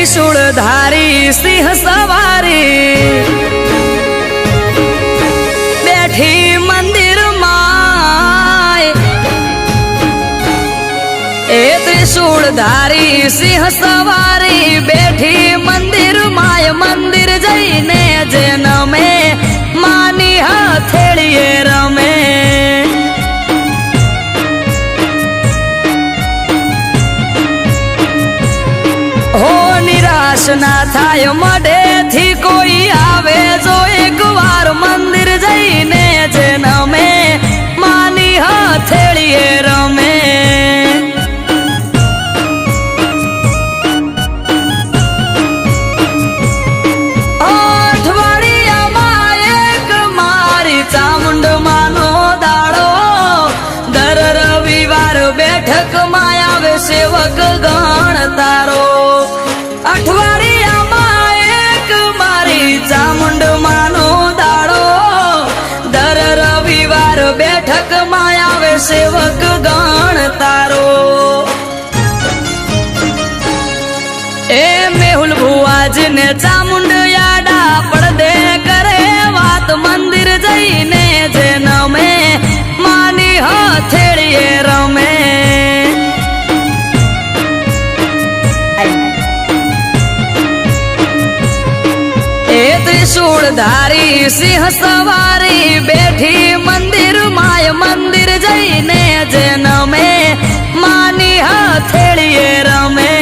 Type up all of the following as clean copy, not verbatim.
त्रिशूलधारी सिंह सवारी बैठी मंदिर माय। ए त्रिशूलधारी सिंह सवारी बैठी मंदिर माय। मंदिर जईने जेन में मानी हथेलिए रमे। निराश ना थाय मडे थी कोई आवे जो एक बार मंदिर जईने जेन में मानी हथेलिए रमे। अठवाडिया मां एक मारी चामुंड मानो दाड़ो। दर रविवार बैठक मां आवे सेवक गण तारो। अठवाडिया मां एक मारी चामुंड मानो दाड़ो। दर रविवार बैठक मां आवे सेवक गण तारो। ए मेहुल भुआजी ने चामुंड याडा पड़दे करे वात। मंदिर जईने जेन में मानी हथेलिए रमे। त्रिशूलधारी सिंह सवारी बैठी मंदिर माय। मंदिर जईने जेन में मानी हथेलिए रमे।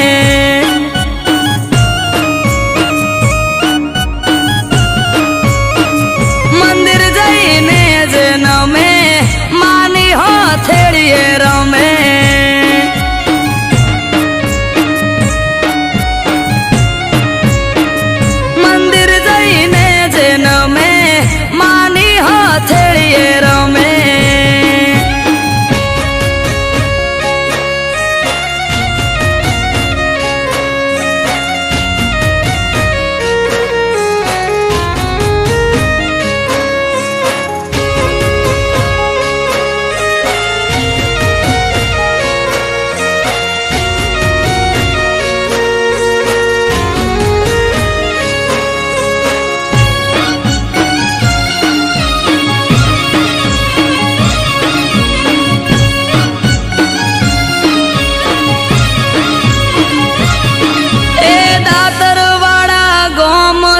मंदिर जईने जेन में मानी हथेलिए रमे। हथेलिए रमे।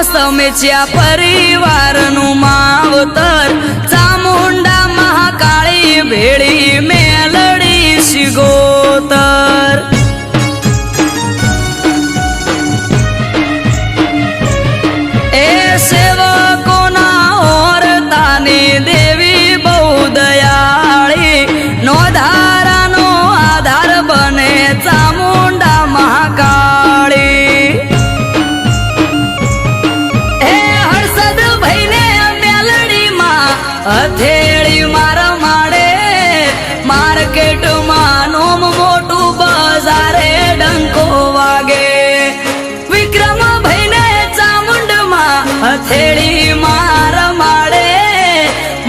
समेच्या परिवार नु मावतर। चामुंडा महाकाली भेड़ी मेलड़ी शिगोतर। ए सेवकोना और तानी देवी बहु दयाली। नो धारा नो आधार बने चामुंडा महाकाली। हथेली मार माड़े मार्केट मानो मोटू बाजारे डंको वागे। विक्रम भाई ने चामुंड मां हथेली मार माड़े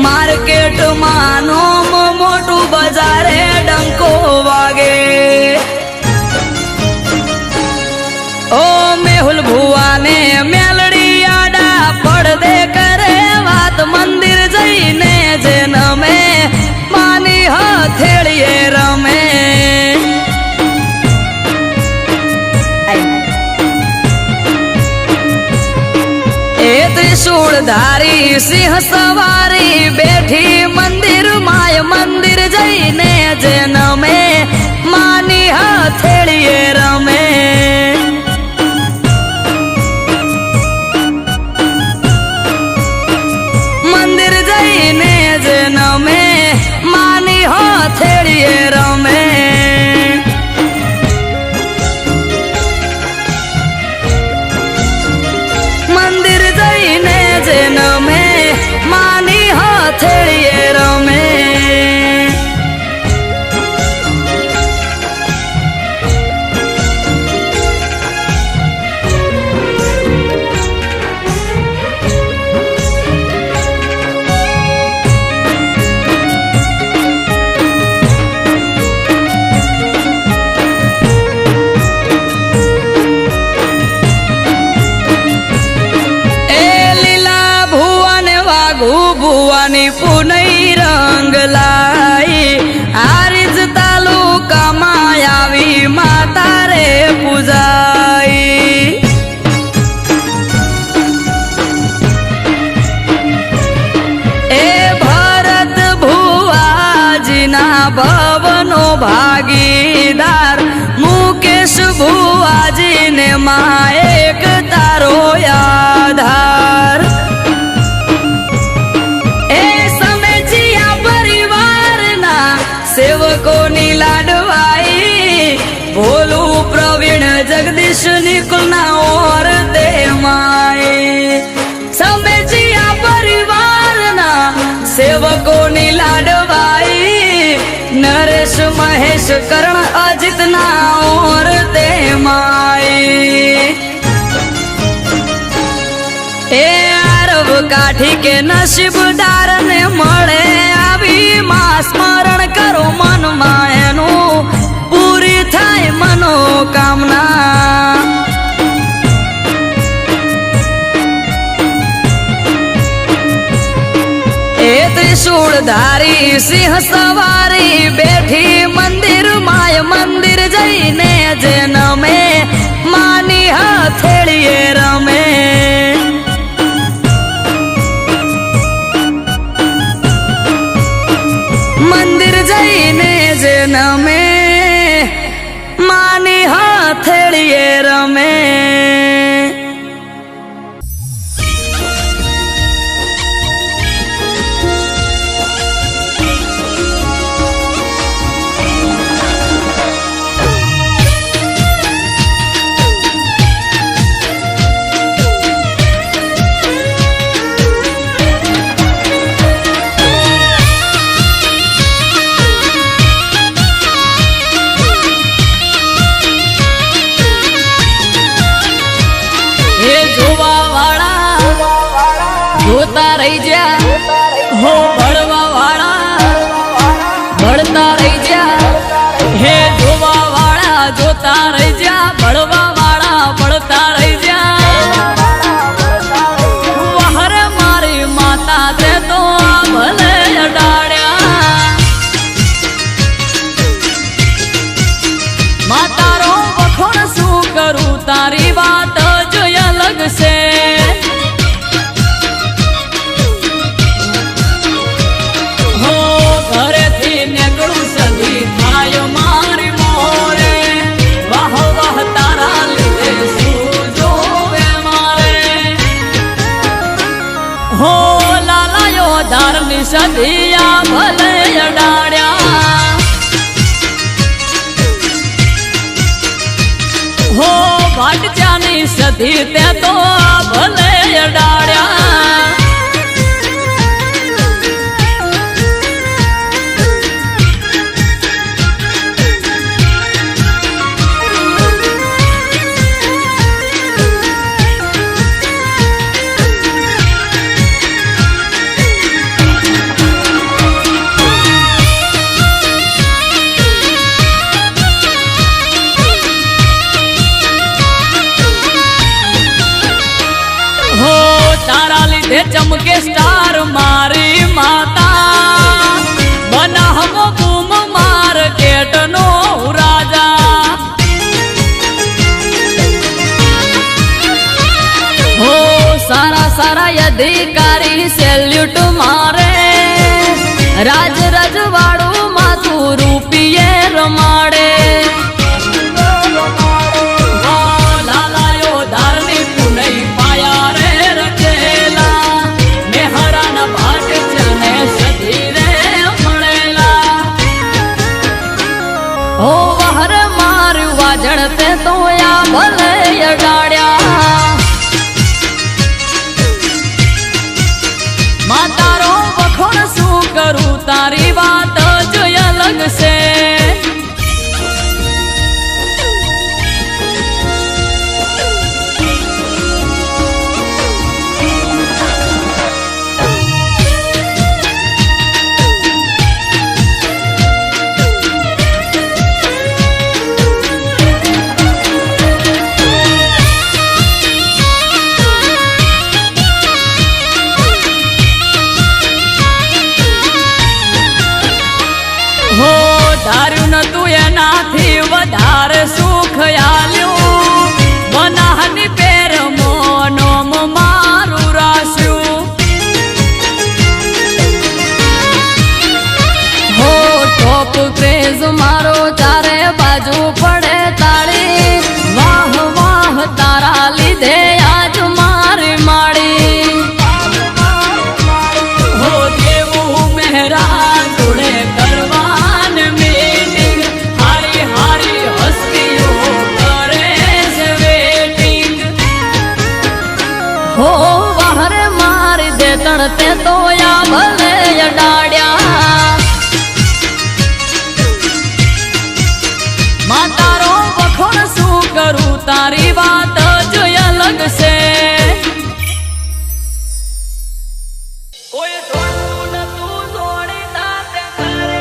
मार्केट मानो मोटू बाजारे डंको वागे। ओ मेहुल भुआ ने मेलड़ी आडा पड़दे करे वात। मंदिर जईने जेन में मानी हथेलिए रमे। ए त्रिशूलधारी सिंह सवारी बैठी मंदिर माय। मंदिर जईने जेन में मानी हथेलिए रमे। मंदिर जईने जेन में मानी हथेलिए रमे। मंदिर जईने जेन में मानी हथेलिए रमे। આવતી પુનઈ રંગ લાઈ આરીજ તાલુકામાં આવી માતા રે પૂજાઈ એ ભરત ભુવાજીના ભવનો ભાગીદાર મુકેશ ભુવાજીને માં એક તારો આધાર એ સમેજીયા પરિવારના સેવકોની લાડવાઈ ભોલું પ્રવીણ જગદીશ નિકુલના ઓર દે માય સમેજીયા પરિવારના સેવકોની લાડવાઈ નરેશ મહેશ કરણ અજીતના ઓર દે માય એ આરવ કાઠી કે નસીબદાર ને મળે આવી માં સ્મરણ કરો મનમાં એનું પૂરી થાય મનોકામના એ ત્રિશૂળધારી સિંહ સવારી બેઠી મંદિર માય મંદિર જઈને જે નમે માની હથેળીએ રમે મંદિર જઈને જે નમે માની હથેળીએ રમે જોતા રહી જા હો ભળવા વાળા ભળતા રહી જા હે જોવા વાળા જોતા રહી જા ભળવા વાળા ભળતા રહી જા વહર મારી માતા તે તો ભલે અડાડ્યા માતારો વખોણ શું કરું તારી વાત જ અલગ છે સદિયા ભલે અડાડ્યા હો વાટચાની સધી તે તો ભલે અડાડ્યા ચમકે સ્ટાર મારી માતા બનાહમો બૂમ માર્કેટ નો રાજા હો સારા સારા અધિકારી સેલ્યુટ મારે રાજ રજવાડું માથું રૂપિયે રમાડે જણતે તો યા ભલે અડાડ્યા માતારો વખોણ શું કરું તારી વાત જ અલગ છે તારે સુખ આલ્યું મનાની પેર મોનોમ મારું રાસ્યું હો ટોપ ક્રેઝ મારો ચારે બાજુ પડે તાળી વાહ વાહ તારા લીધે આજ મારી માળી હો દેવું મહેરા જોડે કરવાન મીટિંગ હારી હારી હસ્તીઓ કરે છે વેટિંગ હો વહરે મારી દે તણતે તો યા ભલે અડાડ્યા માં તારો વખોણ શું કરું તારી વાત જ અલગ છે કોઈ જોડતું નતું જોડી તાતે કરે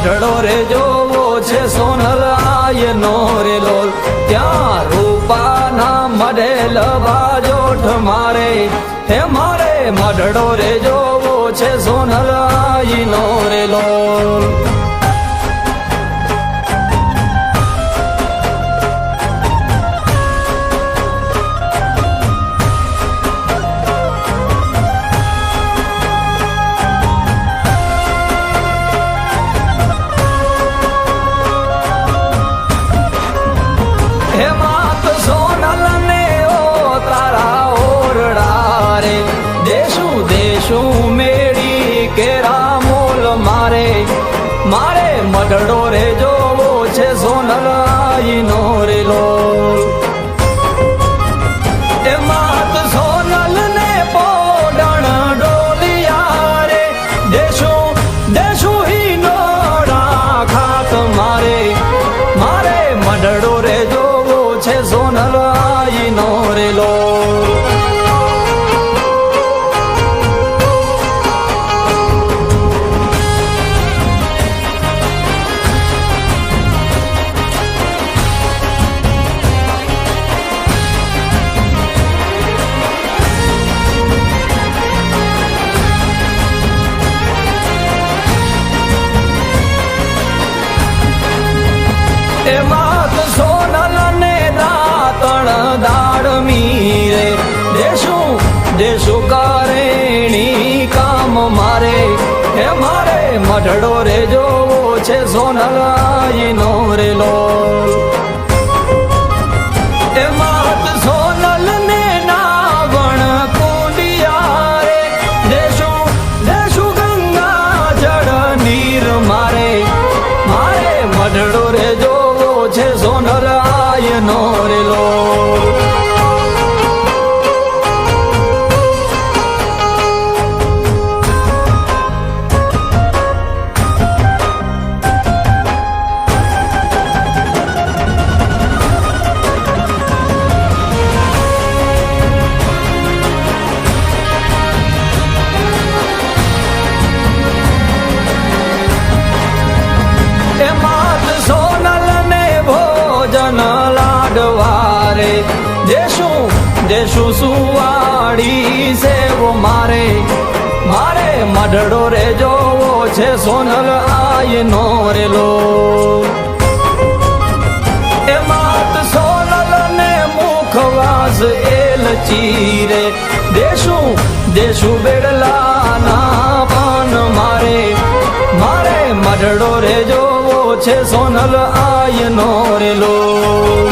મઢડો રે જોવો છે સોનલ આયનો રે લોલ ત્યાં રૂપાના મઢેલ બાજોઠ મારે હે મારે મઢડો રે જોવો છે સોનલ આયનો રે લોલ મારે મઢડો રે જોવો છે સોનલ આયનો રે લોલ એ માત સોનલ ને પોડણ ડોલિયા રે દેશું દેશું હિનોડા ખાત મારે મારે મઢડો રે જોવો છે સોનલ આયનો રે લોલ એ માત સોનલ ને દાતણ દાડ મીરે દેશું દેશું કારેણી કામ મારે હે મારે મઢડો રે જોવો છે સોનલ આયનો રે લોલ એ માત સોનલ ને નાવણ કુંડિયા રે દેશું દેશું ગંગા જળ નીર મારે મારે મઢડો રે જોવો છે સોનલ આયનો રે લોલ એ માત સોનલ ને ભોજન લાડવારે દેશું દેશું સુવાડી સેવો મારે મારે મઢડો રે જોવો છે સોનલ આયનો રે લોલ એ માત સોનલ ને મુખવાસ એલચી રે દેશું દેશું બેડલાના પાન મારે મારે મઢડો રે જોવો છે સોનલ આયનો રે લોલ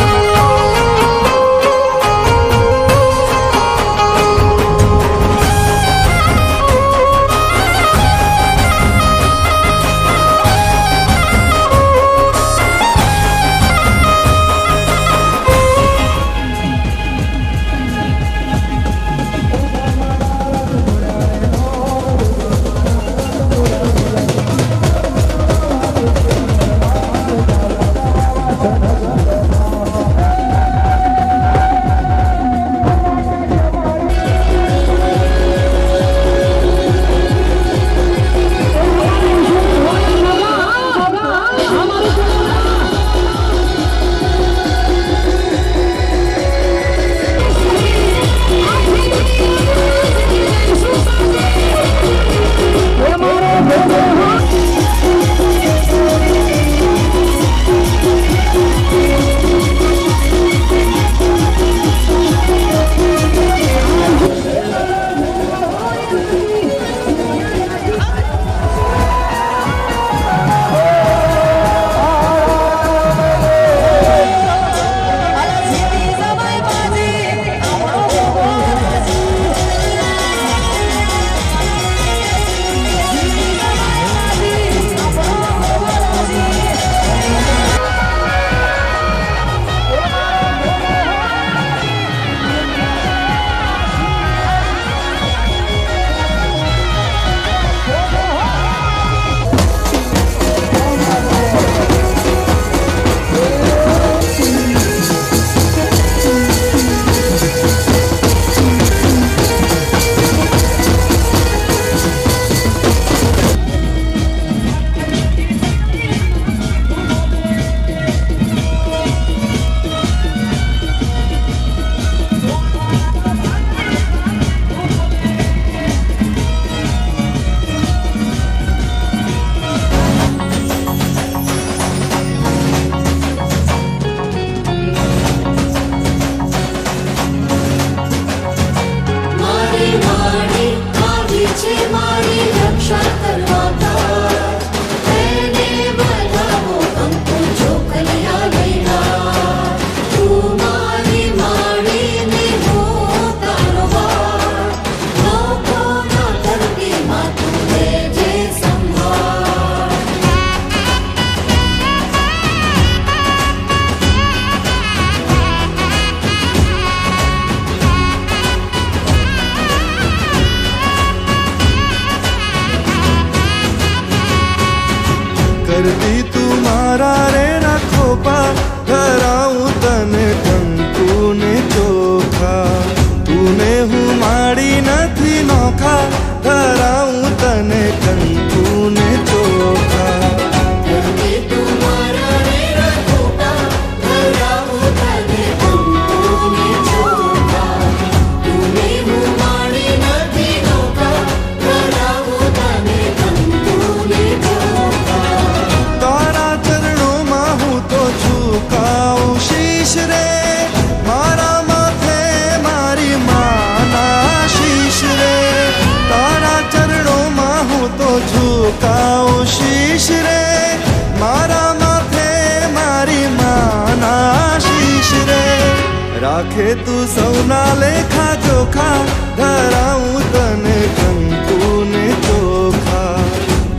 રાખે તું સૌના લેખા જોખા ધરાવું તને કંકુ ને ચોખા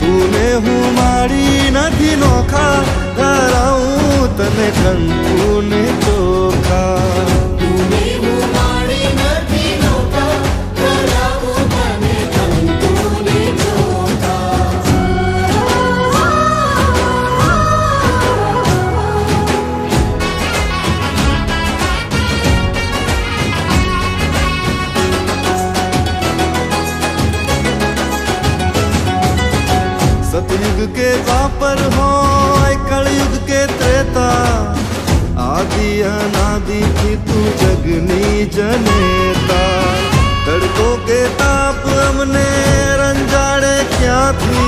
તુને હું મારી નથી નોખા ધરાવું તને કંકુ ને ચોખા सतयुग के द्वापर हो कलयुग के त्रेता आदि अनादि थी तू जगनी जनेता तड़को के ताप हमने रंजाड़े क्या थी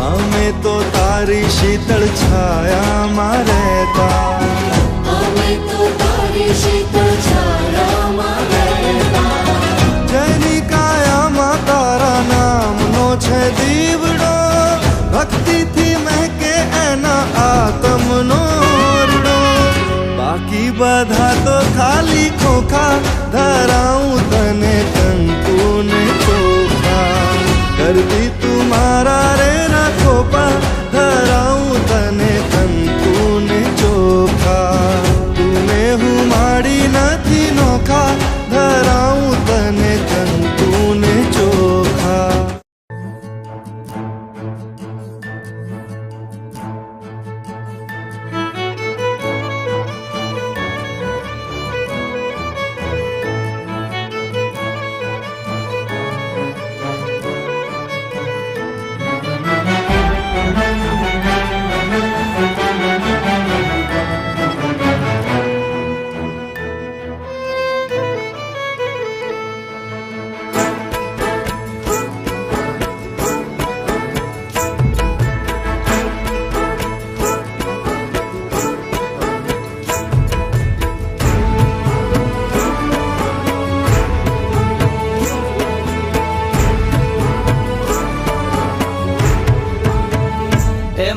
हमें तो तारी शीतल छाया में रहता हमें तो तारी शीतल छाया में रहता जैनी काया में तारा नाम नो छे दीवड़ो भक्ति थी महके एना आत्मनो रडो बाकी बधा तो खाली खोखा धराऊं तने कंकु ने चोखा कर दी तुम्हारा रे ना खोपा धराऊं तने कंकु ने चोखा तूने हूँ माड़ी નથી નોખા ધરાऊं તને કંકુ ને ચોખા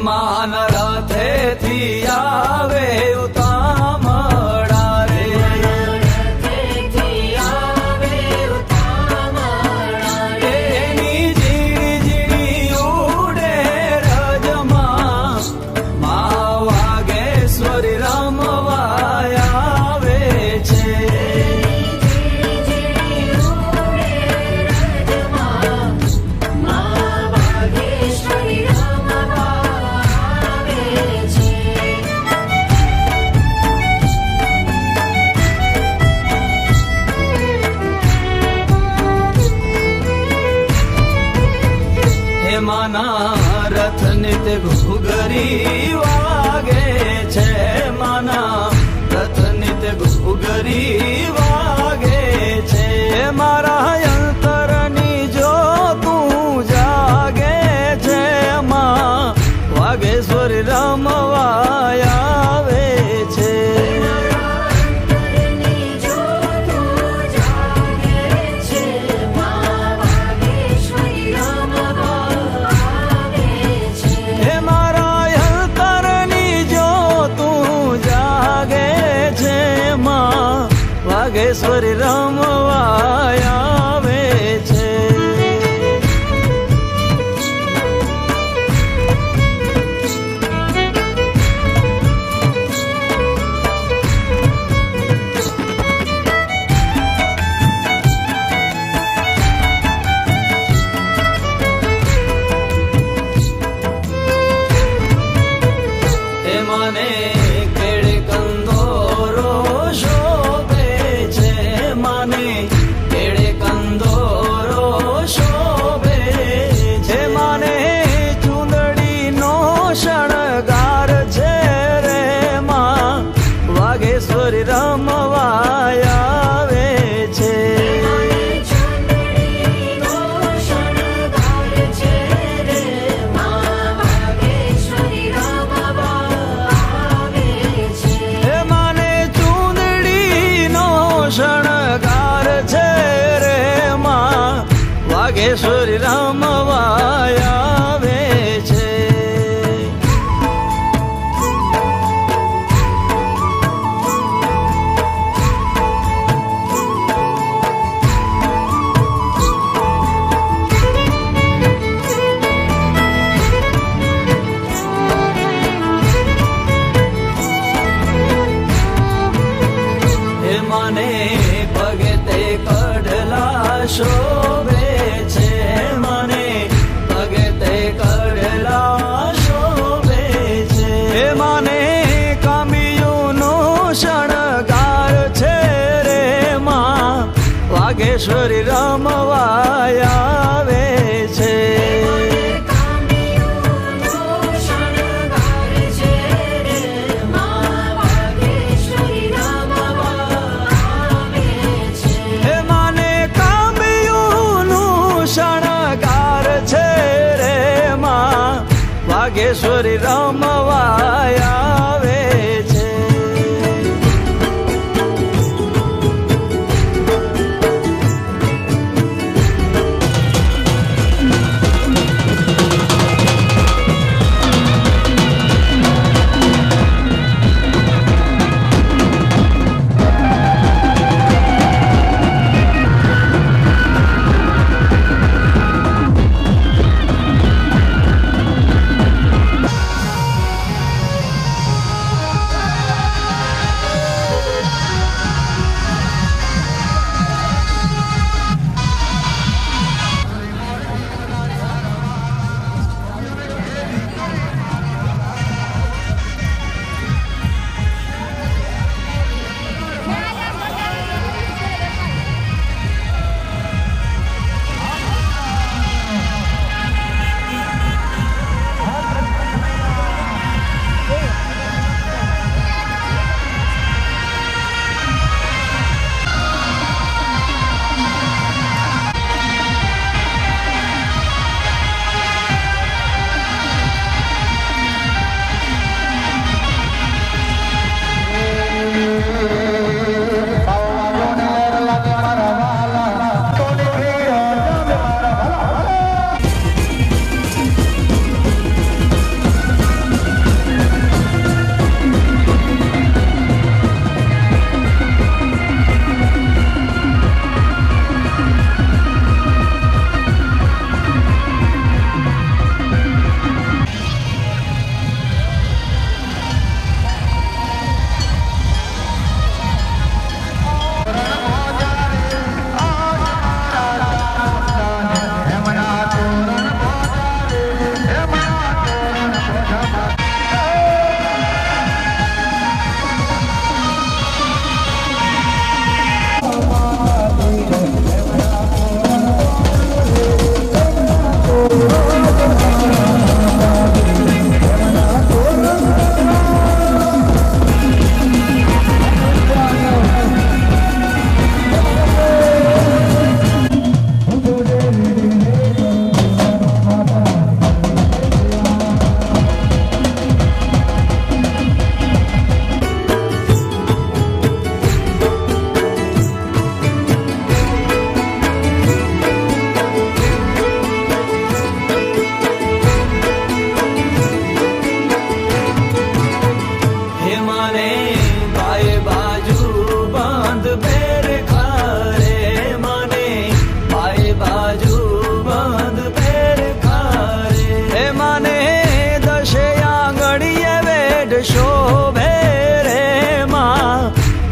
માન રથેથી આવે ઉતામળા રે એની ઝીણી ઝીણી ઉડે રજમાં મા વાગેશ્વરી રમવા આવે છે માના રથ નિત ઘુઘરી વાગે છે માના રથ નિત ઘુઘરી વાગે છે મારા અંતરની જો તું જાગે છે માં વાગેશ્વરી રમવા આવે છે વાગેશ્વરી રમવા આવે છે એ મને કેડે કંદોરો શોભે છે માને કેડે કંદોરો શોભે છે માને ચૂંદડીનો શણગાર છે રે માં વાગેશ્વરી રમવા આવે છે શણગાર છે રે માં વાગેશ્વરી રમવા આવે છે વાઘેશ્વરી રમવા આવે છે.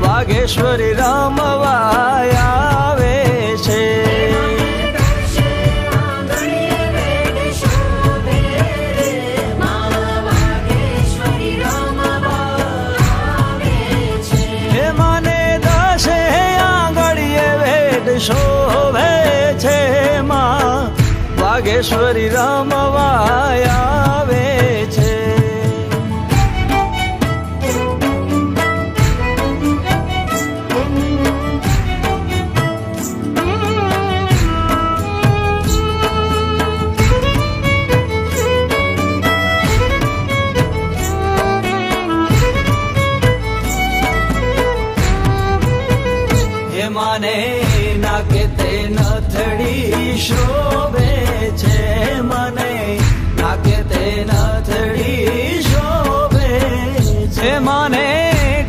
વાઘેશ્વરી રમવા આવે છે. હે માને દશે આંગળીએ વેદ શોભે છે માં વાઘેશ્વરી રમવા આવે છે. માને નાકે તે નથડી શોભે છે મને નાકે તે નથડી શોભે છે મને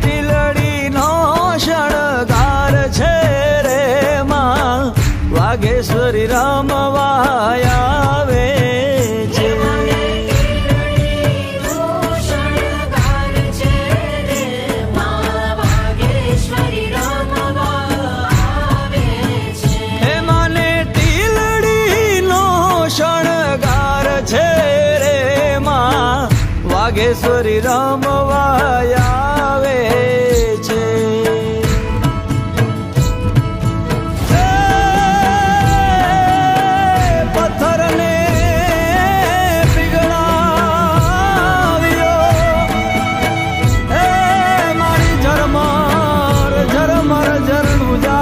ટીલડીનો શણગાર છે રે માં વાઘેશ્વરી રમવા આવે છે. વાઘેશ્વરી રમવા આવે છે. પથ્થરને પીગળાવ્યો મારી ઝરમર ઝરમર ઝરણું જા.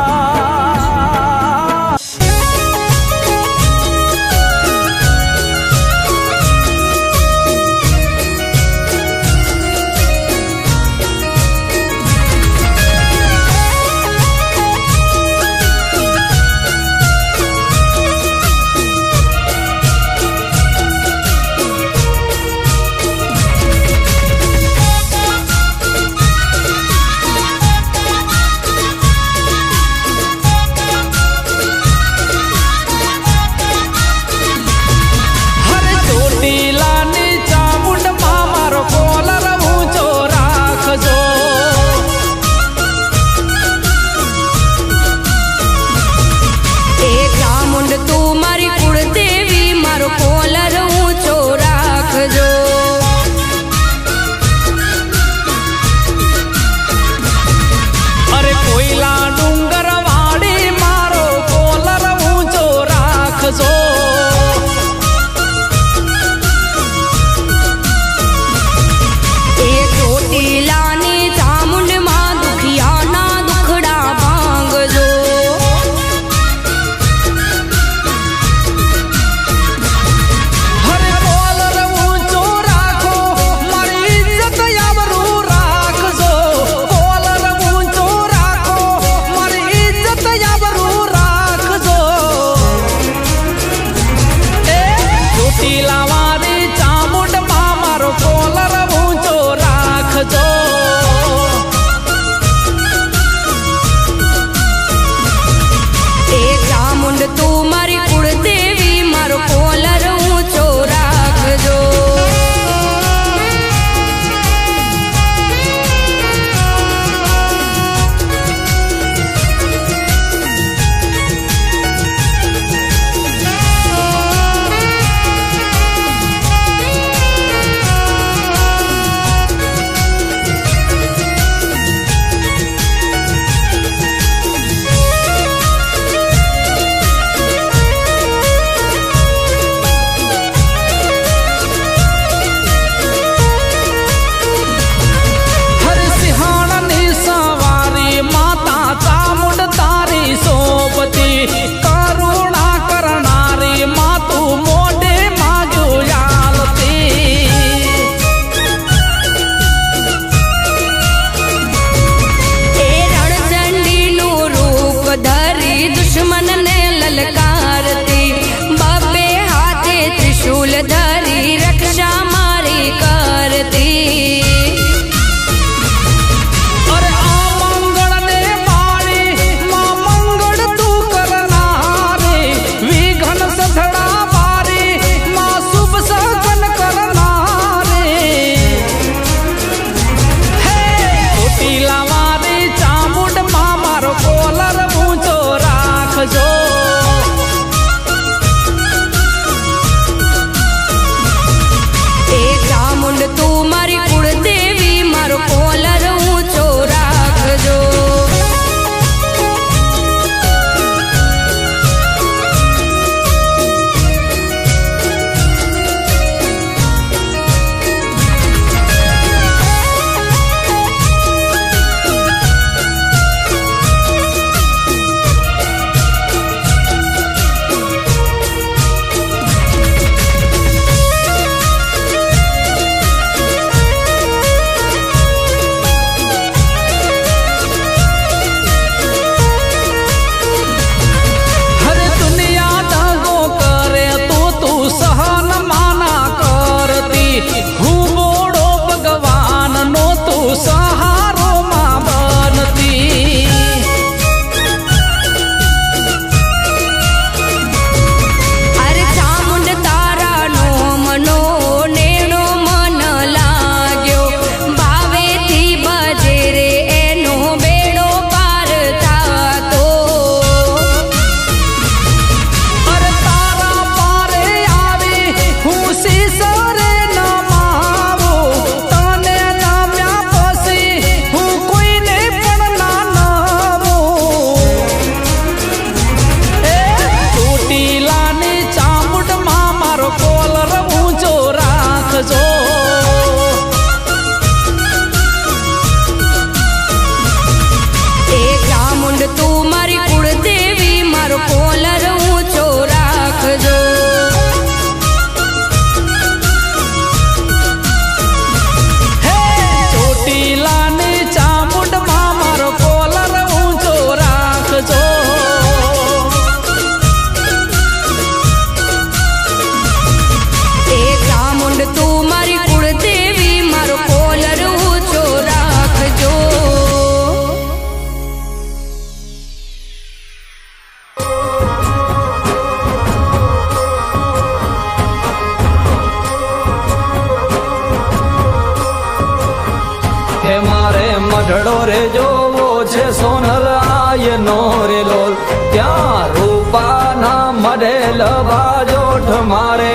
એ મારે મઢડો રે જોવો છે સોનલ આયનો રે લોલ ત્યાં રૂપાના મઢેલ બાજોઠ મારે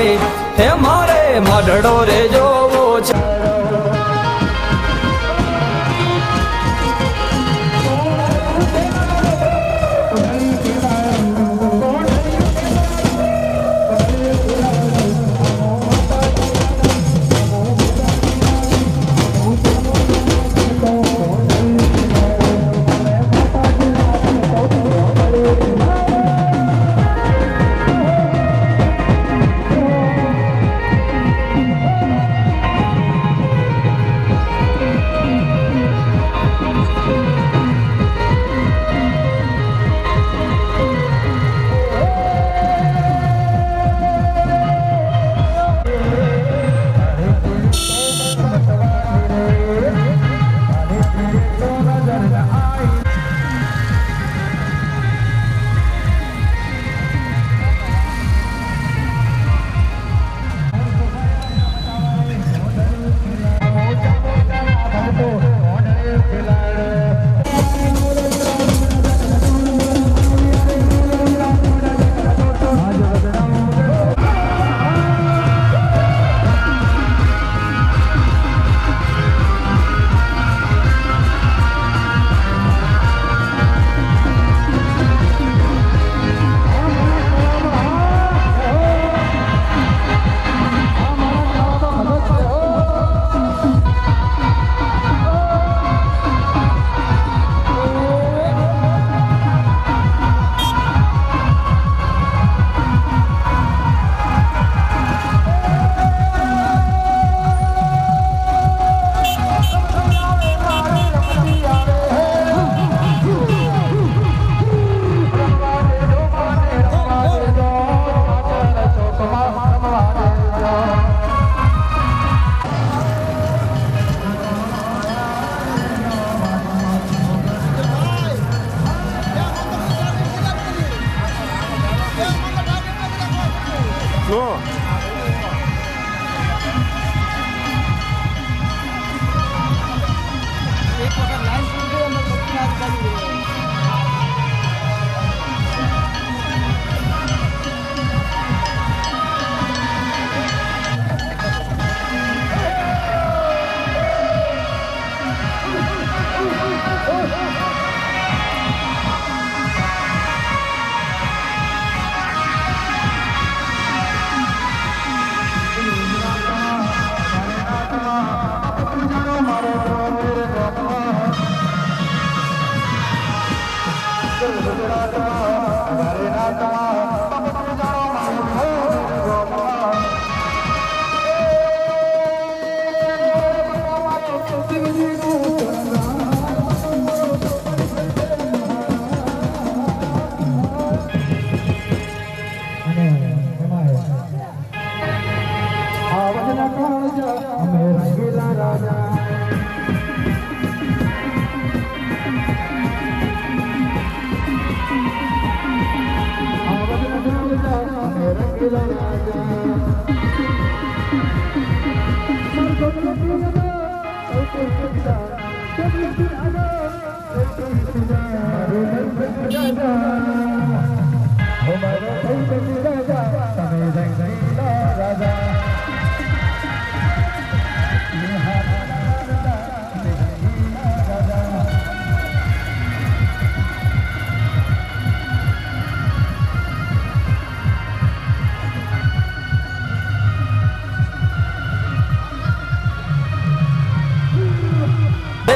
હે મારે મઢડો રે જોવો છે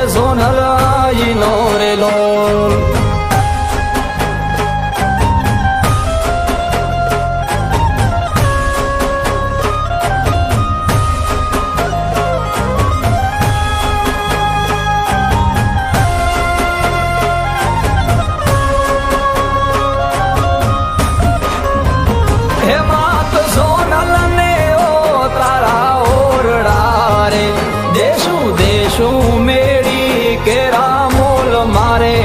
સોનલ આયનો રે લોલ હે માત સોનલ ને ઓ તારા ઓરડા રે દેશું દેશું મેળી કેરા મોલ મારે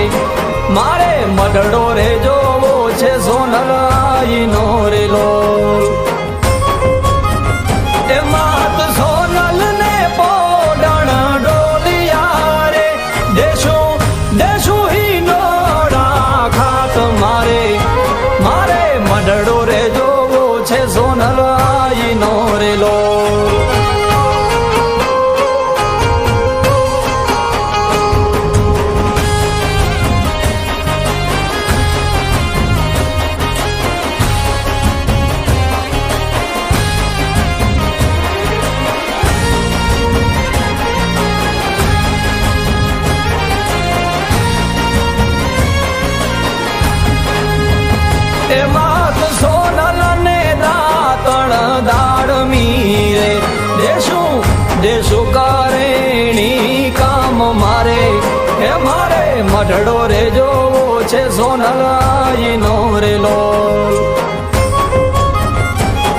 મઢડો રે જોવો છે સોનલ આઈનો રે લોલ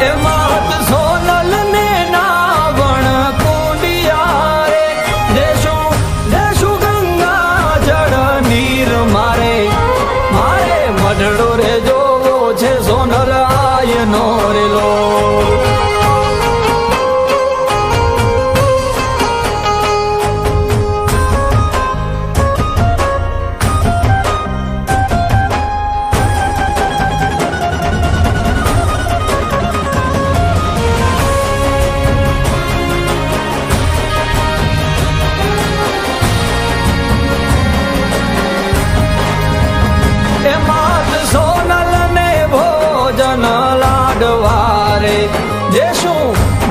એ માત સોનલ ને નાવણ કુંડિયા રે દેશુ ગંગા જળ નીર મારે મારે મઢડો રે જોવો છે સોનલ આઈનો રે લોલ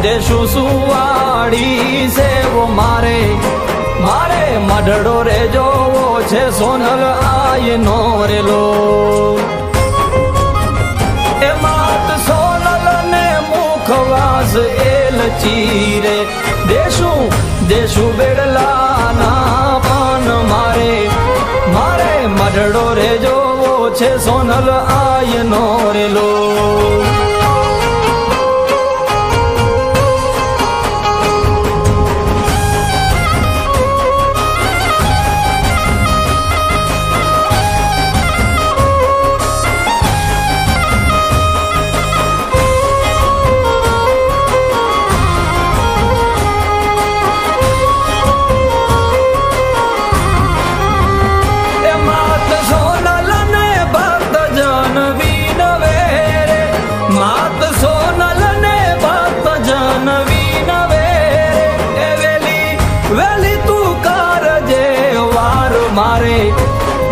દેશું સુવાડી સેવો મારે મારે મઢડો રે જોવો છે સોનલ આઈનો રે લો એ માત સોનલ ને મુખવાસ એલચી રે દેશું બેડલાના પાન મારે મારે મઢડો રે જોવો છે સોનલ આઈનો રે લો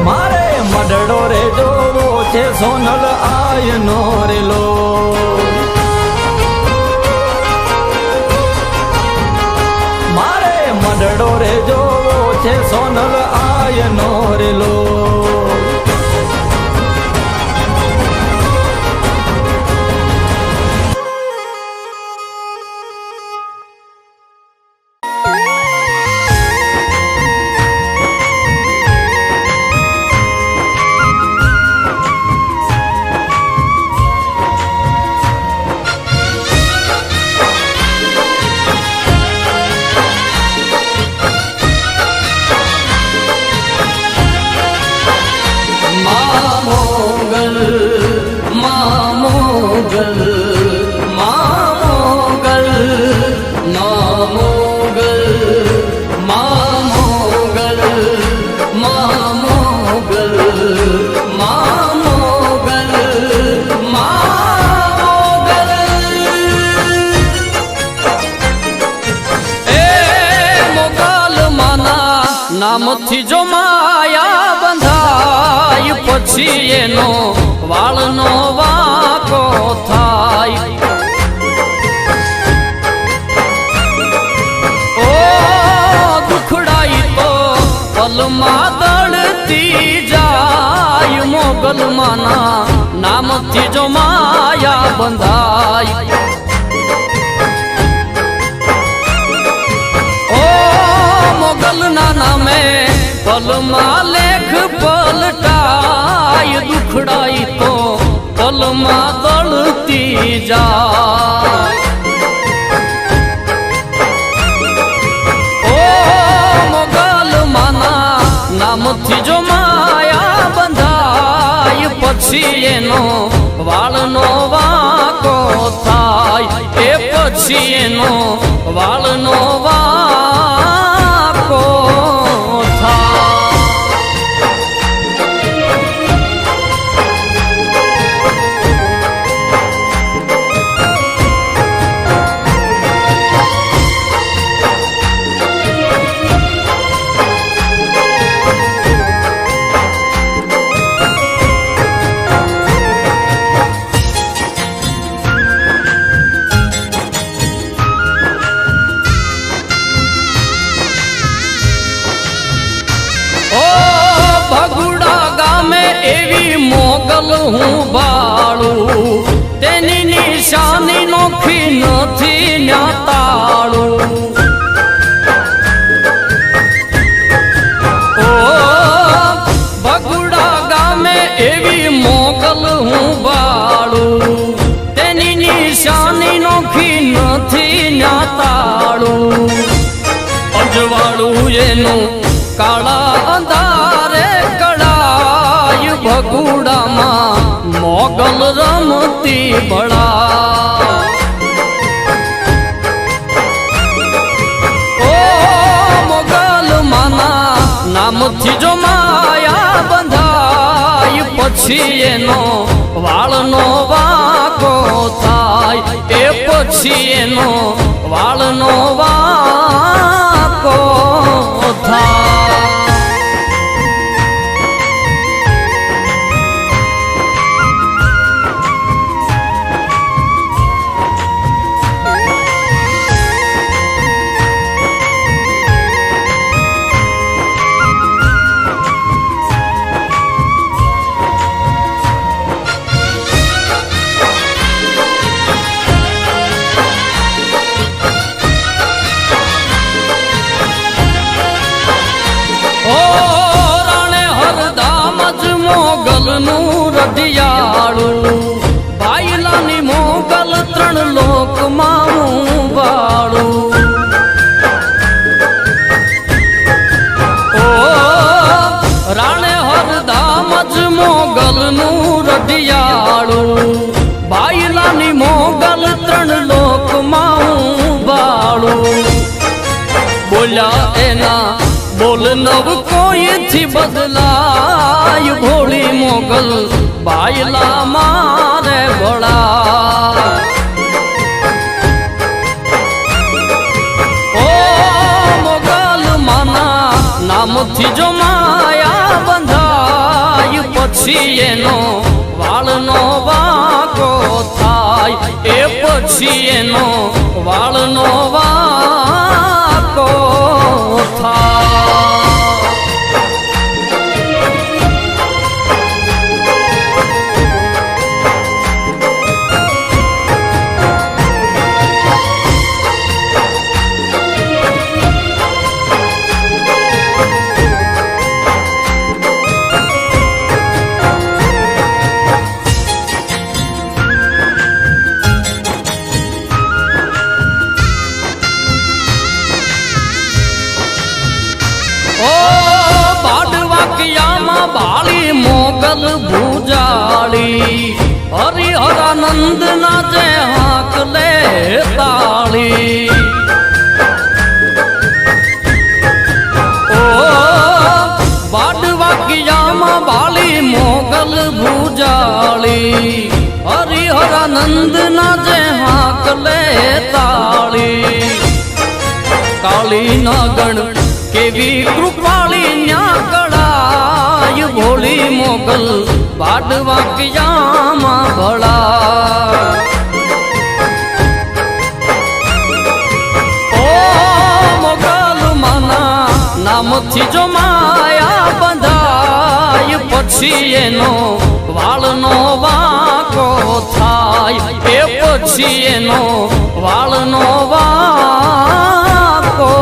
મારે મઢડો રે જોવો છે સોનલ આઈનો રે લો મારે મઢડો રે જોવો છે સોનલ આઈનો રે લો નામથી જો માયા બંધાય પછી એનો વાળનો વાંકો થાય ઓ દુખડાઈ તો પલમાં દળતી જાય મોગલમાના નામથી જો માયા બંધાય મોગલના નામે પલમાં લેખ પલટાય દુખડાઈ તો પલમાં દળતી જાય ઓ મોગલમાના નામથી જો માયા બંધાય પછી એનો વાળનો વાંકો થાય એ પછી એનો વાળનો વાંકો મોગલ હું બાળું તેની નિશાની નોખી નથી ન્યાતાળું ઓ એનું કાળા અંધારે કળાય ભગુડામાં મોગલ રમતી ભળા ઓ મોગલ માના નામથી જો માયા બંધાય પછી એનો વાળનો વાકો થાય એ પછી એનો વાળનો વાકો થાય મોગલનું રઢિયાળું બાયલાની મોગલ ત્રણ લોકમાં વાળું ઓ રાણે હરદામ જ મોગલનું રઢિયાળું બાયલાની મોગલ ત્રણ લોકમાં વાળું બોલ્યા એના બોલ નવ કોઈથી બદલાય ભોળી મોગલ બાયલા મારે ભળા ઓ મોગલ માના નામથી જો માયા બંધાય પછી એનો વાળનો વાકો થાય એ પછી એનો વાળનો વાકો થાય બાળી મોગલ ભૂજાળી હરિહરાનંદ ના જે હાક લે તાળી ઓ બાડવાકિયામાં બાળી મોગલ ભૂજાળી હરિહરાનંદ ના જે હાક લે તાળી કાળી ના ગણ કેવી કૃપાળી ન્યા કળાય ભોળી મોગલ બાડવાકિયામાં ભળા ઓ મોગલ માના નામથી જો માયા બંધાય પછી એનો વાળનો વાકો થાય એ પછી એનો વાળનો વાકો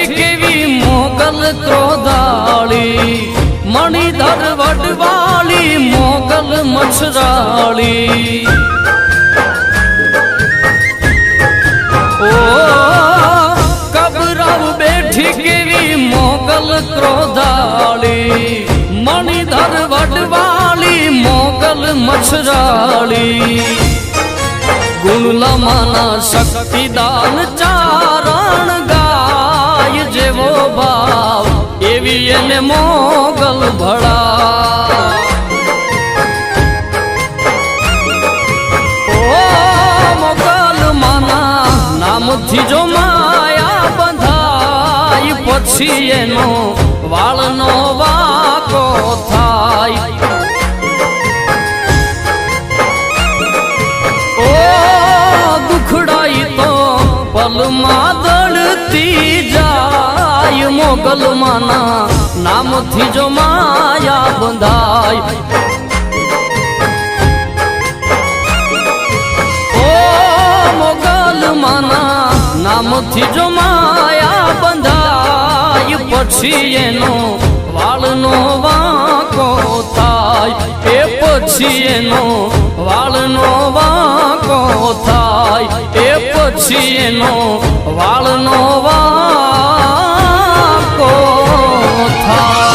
કેવી મોગલ ક્રોધાળી મણિધર વડવાળી મોગલ મછરાળી ઓ કબરાવ બેઠી કેવી મોગલ ક્રોધાળી મણિધર વડવાળી મોગલ મછરાળી ગુણલમાના શક્તિદાન ચારણ ગાય જેવો ભાવ એવી એને મોગલ ભળા ઓ મોગલ માના નામથી જો માયા બંધાય પછી એનો વાળનો વાકો થાય દુખડાઈ તો પલ માં દળતી જાય મોગલ માના નામથી જો માયા બંધાય ઓ મોગલ માના નામથી જો માયા બંધાય પછી એનો વાળનો વાંકો થાય એ પછી એનો વાળનો વાંકો થાય એ પછી એનો વાળનો વાંકો થાય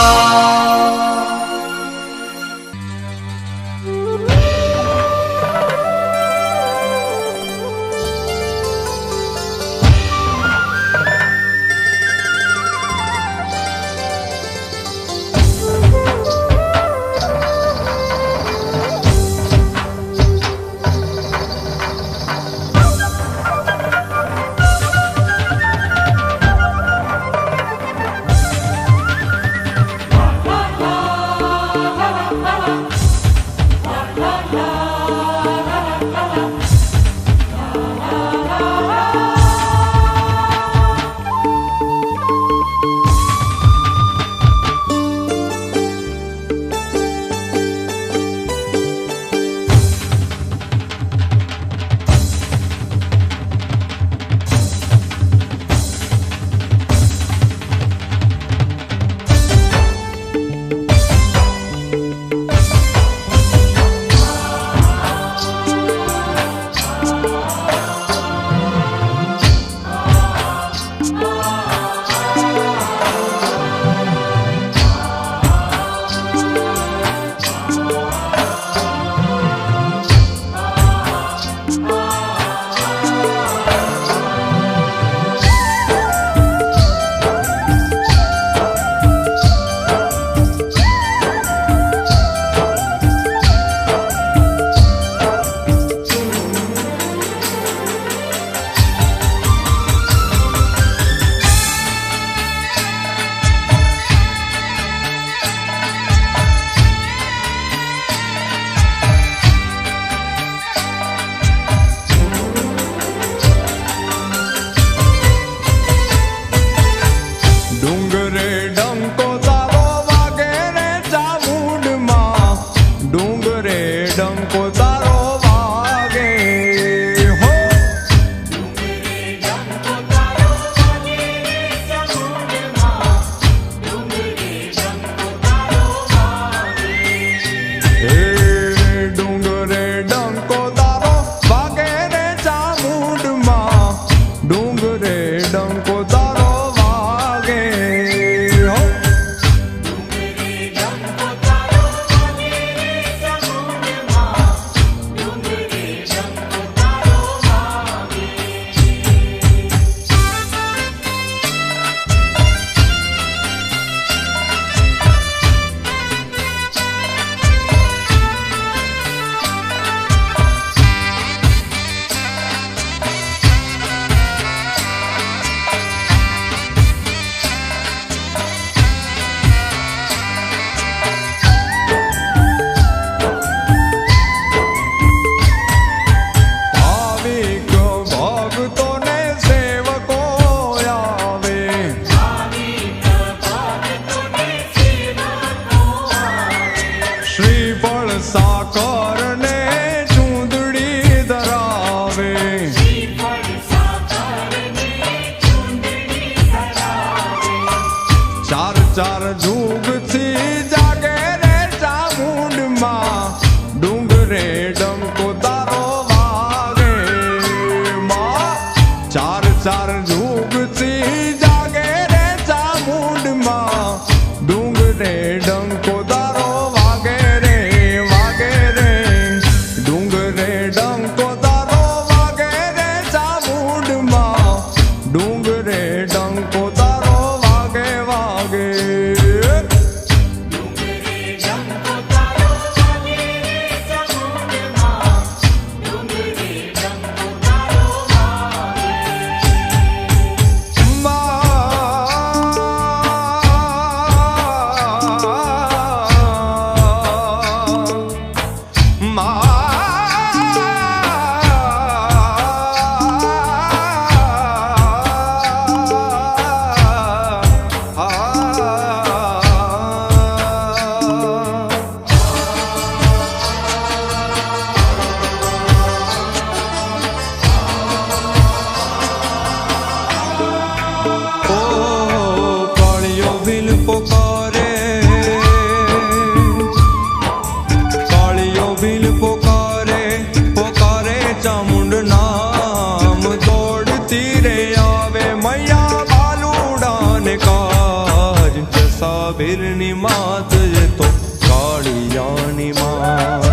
જસાબીરની માત એ તો કાળિયાની માત.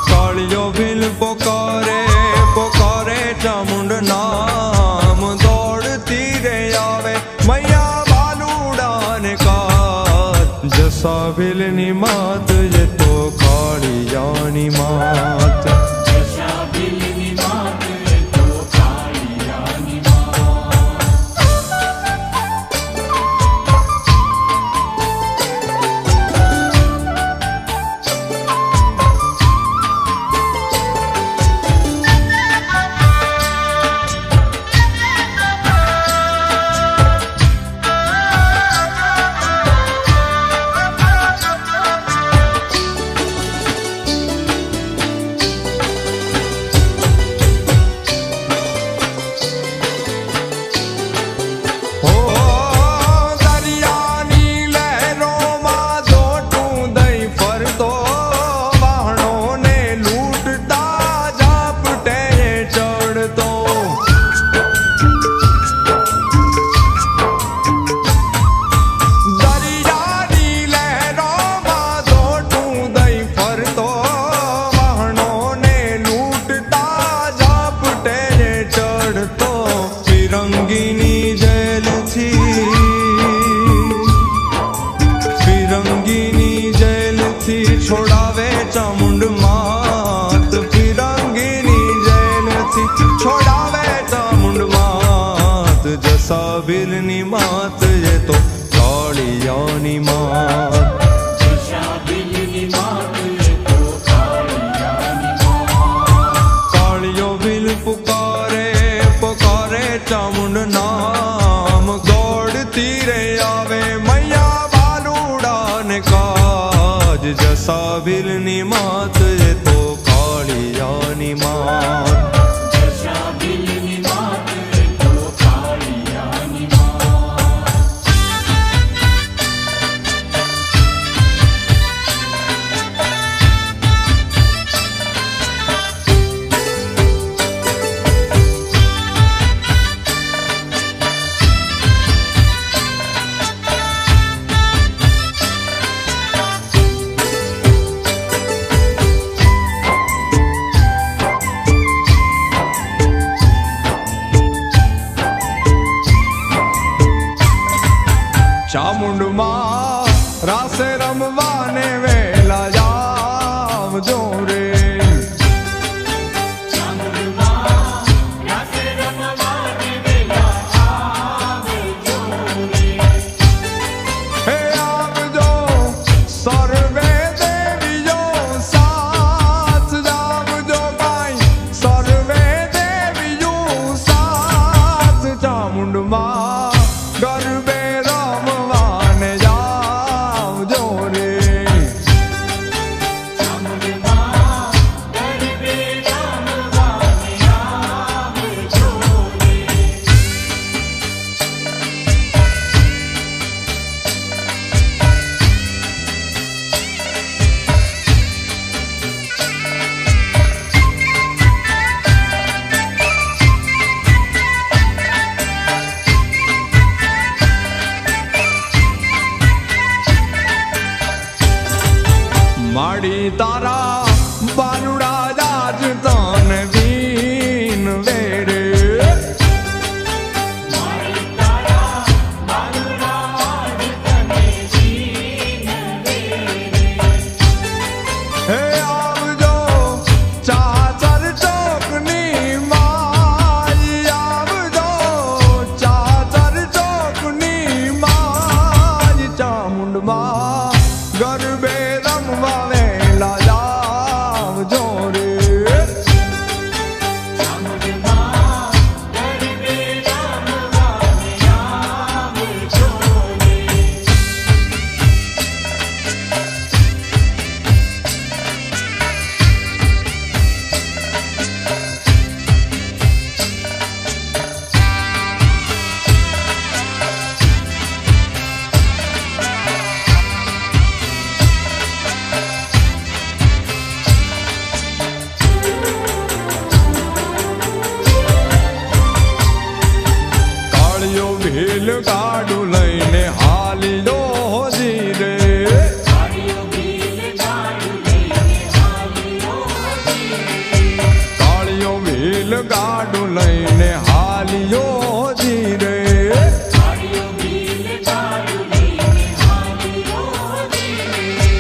કાળિયો ભીલ પોકારે પોકારે ચામુંડ નામ, દોડતી રે આવે મૈયા બાલુડાને કાત. જસાબીલની માત એ તો કાળિયાની માત. છોડાવે ચામુંડ માત, ફિરંગીની જેલથી છોડાવે ચામુંડ માત. જસાબીલની માત એ તો કાળિયાની માત. કાળિયો ભીલ પુકારે પુકારે ચામુંડ નામ, દોડતી રે આવે મૈયા બાલુડાને કાજ. જસાબીલની માત એ તો કાળિયાની માત. ભીલ ગાડું લઈને હાલિયો જીરે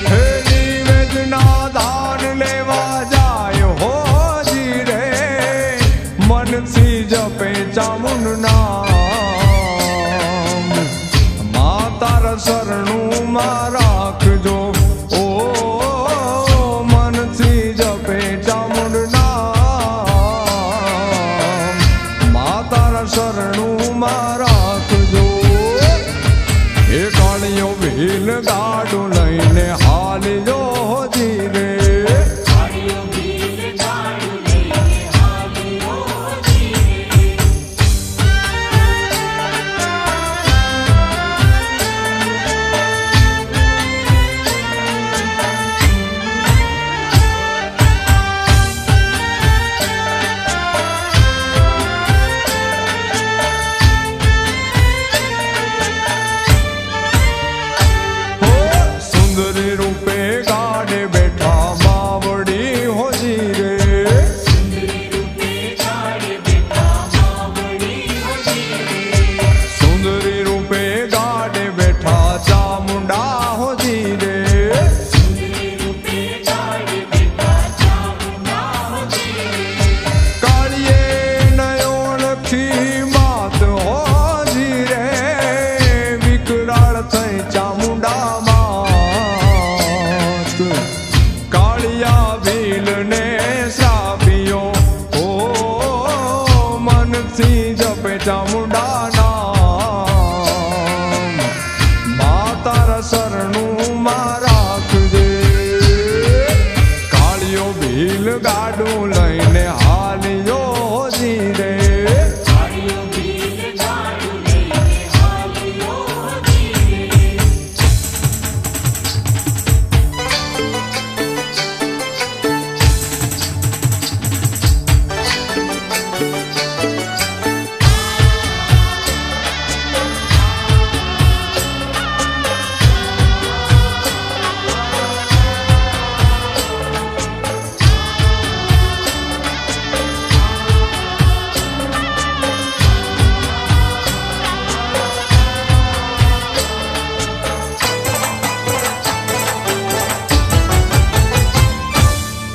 હે નિવેદના દાન લેવા જાય હો જીરે મનથી જપે ચામુંડ નામ માતાર શરણું માં રાખજો ઓ મનથી જપે ચામુંડ નામ માતાર શરણું માં રાખજો એ કાળિયો ભીલ ગાડું લઈને હાલજો જીરે સુંદરી રૂપે ગાડે બેઠા માવડી હો જીરે સુંદરી રૂપે ગાડે બેઠા ચામુંડા હો જીરે કાળિયે નયો લખી માત હો જીરે વિકરાળ થઈ ચામુંડા કાળિયા ભીલ ને શ્રાપિયો ઓ મનથી જપે ચામુંડા નામ માતાર શરણું માં રાખજે કાળિયો ભીલ ગાડું લઈને હાલિયો જીરે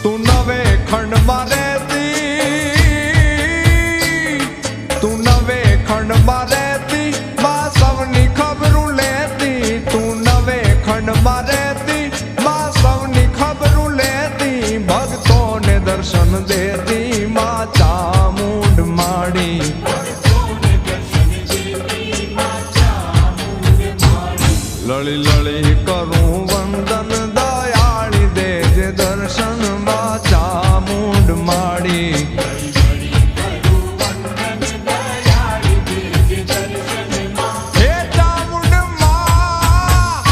તું નવે ખંડમાં રહેતી તું નવે ખંડમાં રહેતી માં સૌની ખબરું લેતી તું નવે ખંડમાં રહેતી માં સૌની ખબરું લેતી ભક્તોને દર્શન દેતી માં ચામુંડ માડી લળી લળી કરું વંદન દયાળી દેજે દર્શન માં ચામુંડ માડી હે ચામુંડ માં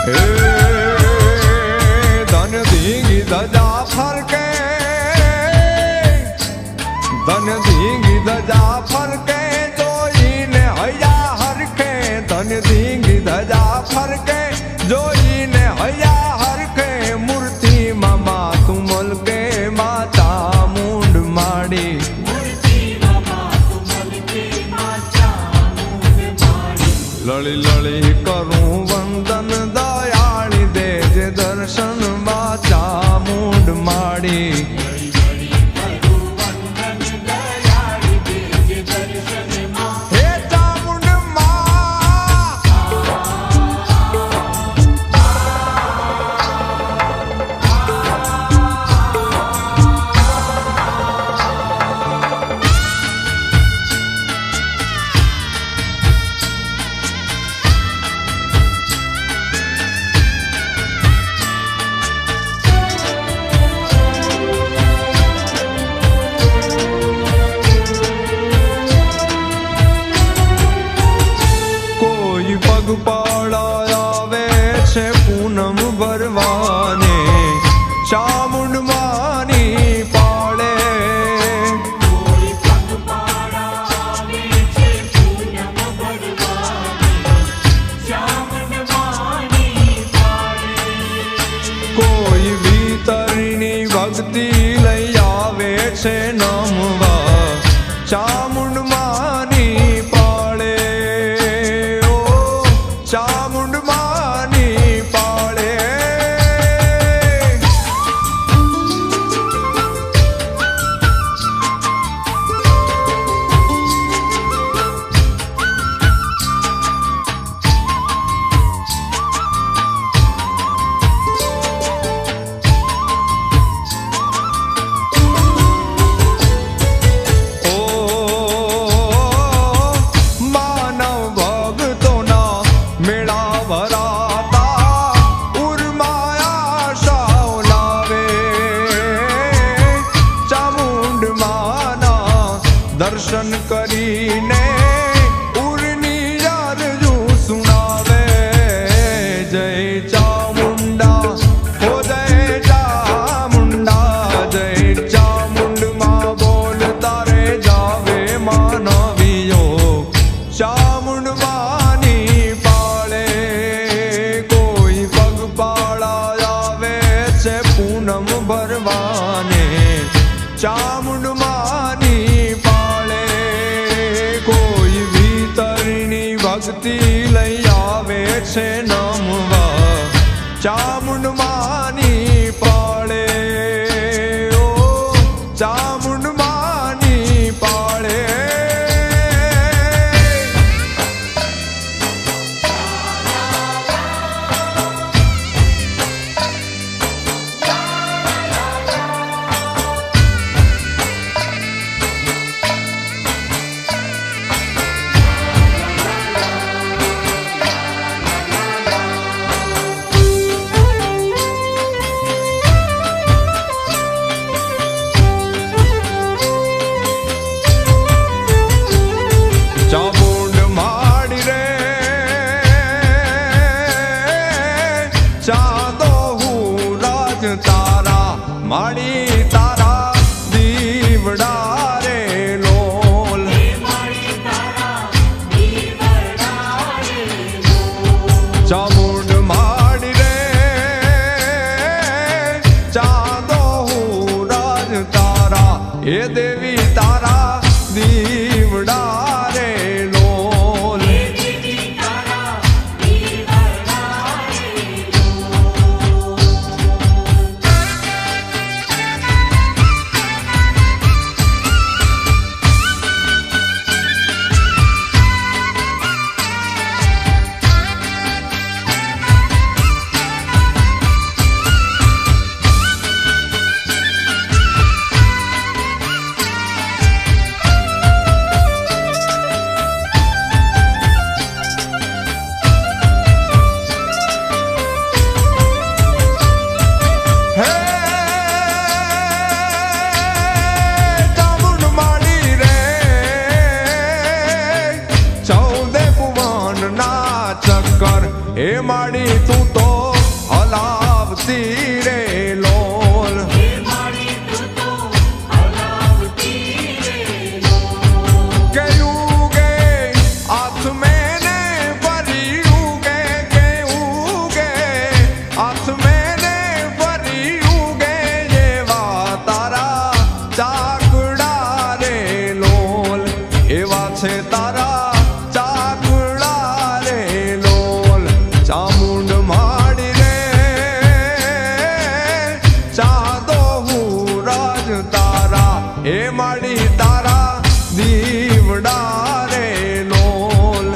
હે ધન ધીંગી ધજા ફરકે ધન ધીંગી ધજા ફરકે જોઈને હૈયા હરખે ધન ધીંગી ધજા ફરકે જોઈને હૈયા હરખે મૂર્તિમાં માથું મલકે માં ચામુંડ માડી લળી લળી કરું વંદન દયાળી દેજે દર્શન માં ચામુંડ માડી હે ચામુંડ માં ભક્તિ લઈ આવે છે નમવા ચામુંડ માની પાળે ઓ ચામુંડ માની પાળે દર્શન કરીને ઉરની યાદ સુનાવે જય ચામુંડા હો જય ચામુંડા જય ચામુંડમાં બોલ તારે જાવે માનવીઓ ચામુંડ માની પાળે કોઈ પગપાળા આવે છે પૂનમ ભરવાને ચામુંડ માની ભક્તિ લઈ આવે છે નમવા ચામુંડ માની પાળે ઓ ચામુંડ માની પાળે ચામુંડ માડી રે ચાંદો હું રાજ તારા માડી તારા દીવડા રે લોલ ચામુંડ માડી રે ચાંદો હું રાજ તારા એ દેવી તારા દીવડા એ માડી તું તો હલાવતી રે લોલ કે ઉગે હાથ મેને ભરી ઉગે કે ઉગે હાથ મેને ભરી ઉગે એવા તારા ચાકડા રે લોલ એવા છે તારા ચામુંડ માડી રે ચાંદો હું રાજ તારા એ માડી તારા દીવડા રે લોલ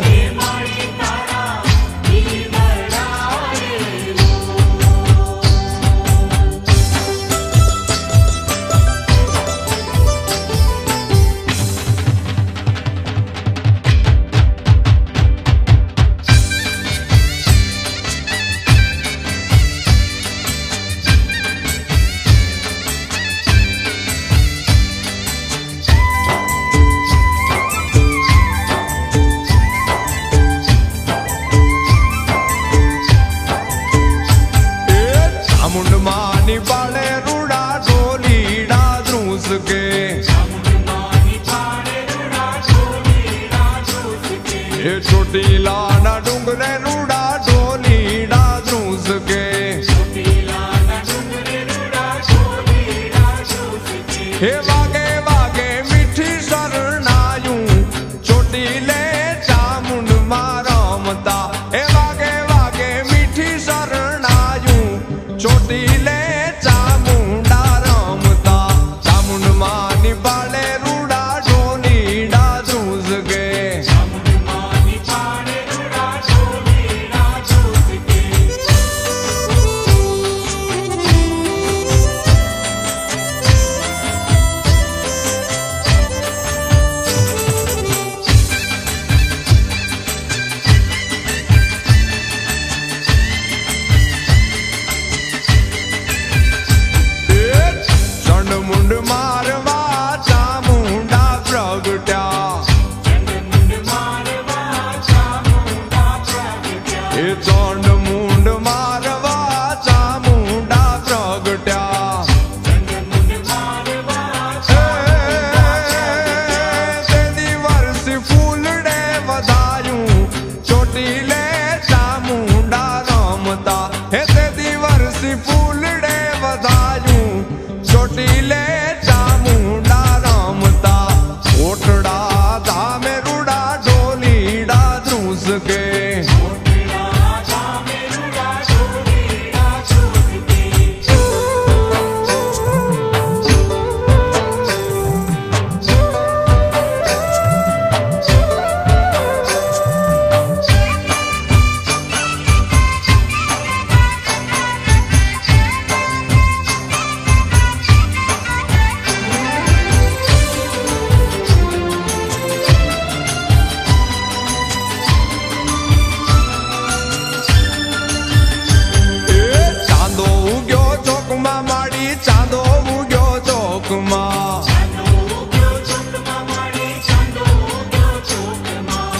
ચોટીલાના ડુંગરે રૂડા ઢોલીડા ધ્રુસ કે ચોટીલાના ડુંગરે રૂડા ઢોલીડા હે વાગે વાગે મીઠી શરણાયું ચોટીલે ચામુંડમાં રમતા હે વાગે વાગે મીઠી શરણાયું ચોટીલે ચામુંડા રમતા ચામુંડમાં નિભાળે રૂડા ઢોલીડા ધ્રુસકે ચંડમુંડ મારવા ચામુંડા પ્રગટ્યા એ ચંડમુંડ મારવા ચામુંડા પ્રગટ્યા તે દિવસ ફૂલડે વધાયું ચોટીલે ચામુંડા રમતા હે તે દિવસ ફૂલડે વધાયું ચોટીલે ચામુંડા રમતા ઓટડા ધામે રૂડા ઢોલીડા ધ્રુસકે ચાંદો ઉગ્યો ચોકમાં માડી ચાંદો ઉગ્યો ચોકમાં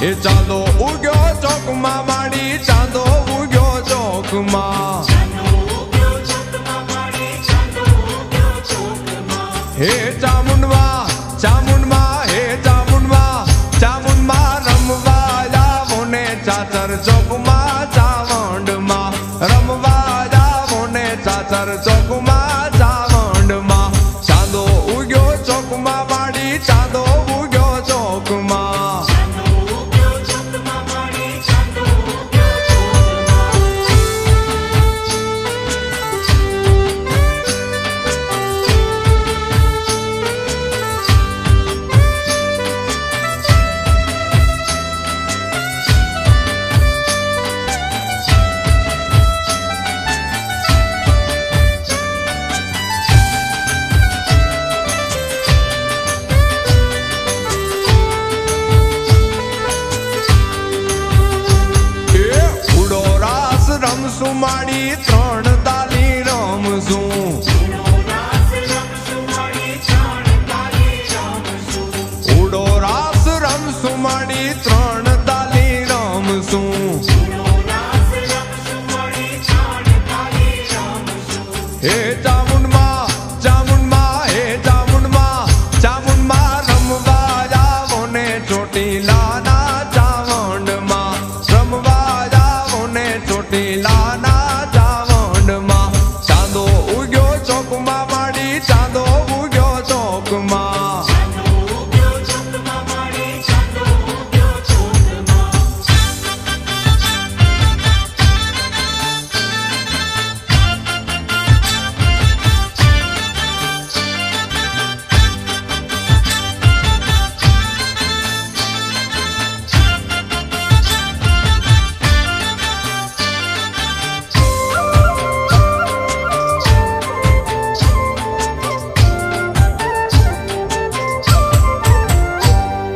એ ચાંદો ઉગ્યો ચોકમાં માડી ચાંદો ઉગ્યો ચોકમાં હે ચામુંડમાં ચામુંડમાં હે ચામુંડમાં ચામુંડમાં રમવા જાવો ને ચાચર ચોકમાં ચાવંડમાં રમવા જાવો ને ચાચર ચોકમાં ચાવંડમાં ચાંદો ઉગ્યો ચોકમાં માડી ચાંદો ઉગ્યો ચોકમાં રમશું માડી ત્રણ તાલી રમશું ઉડો રાસ રમશું માડી ત્રણ તાલી રમશું હે ચામુંડમાં ચામુંડમાં હે ચામુંડમાં ચામુંડમાં રમવા જાવો ને ચોટીલાના ચાવંડમાં રમવા જાવો ને ચોટીલાના ચાવંડમાં ચાંદો ઉગ્યો ચોકમાં માડી ચાંદો ઉગ્યો ચોકમાં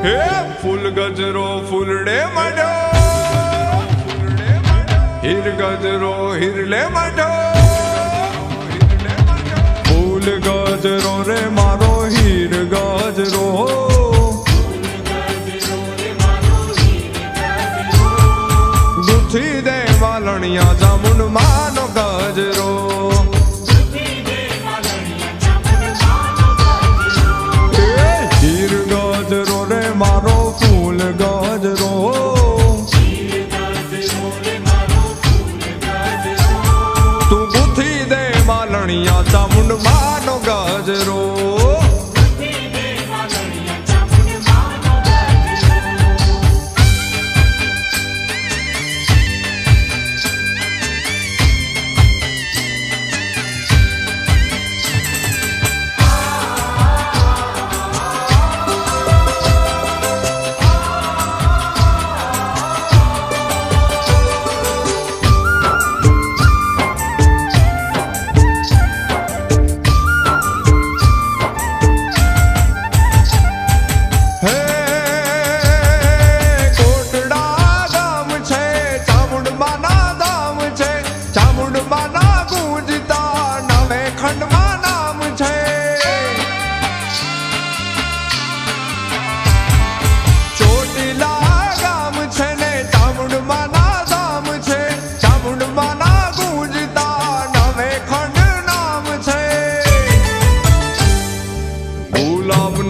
હે ફૂલ ગજરો ફૂલડે માંડ્યો હીર ગજરો હીરલે માંડ્યો ફૂલ ગજરો રે મારો હીર ગજરો ગુથી દે વાલણિયા ચામુંડ માનો ગજરો હીર ગજરો રે મારો ફૂલ ગજરો તું ગુથી દે વાલણિયા ચામુંડ માનો ગજરો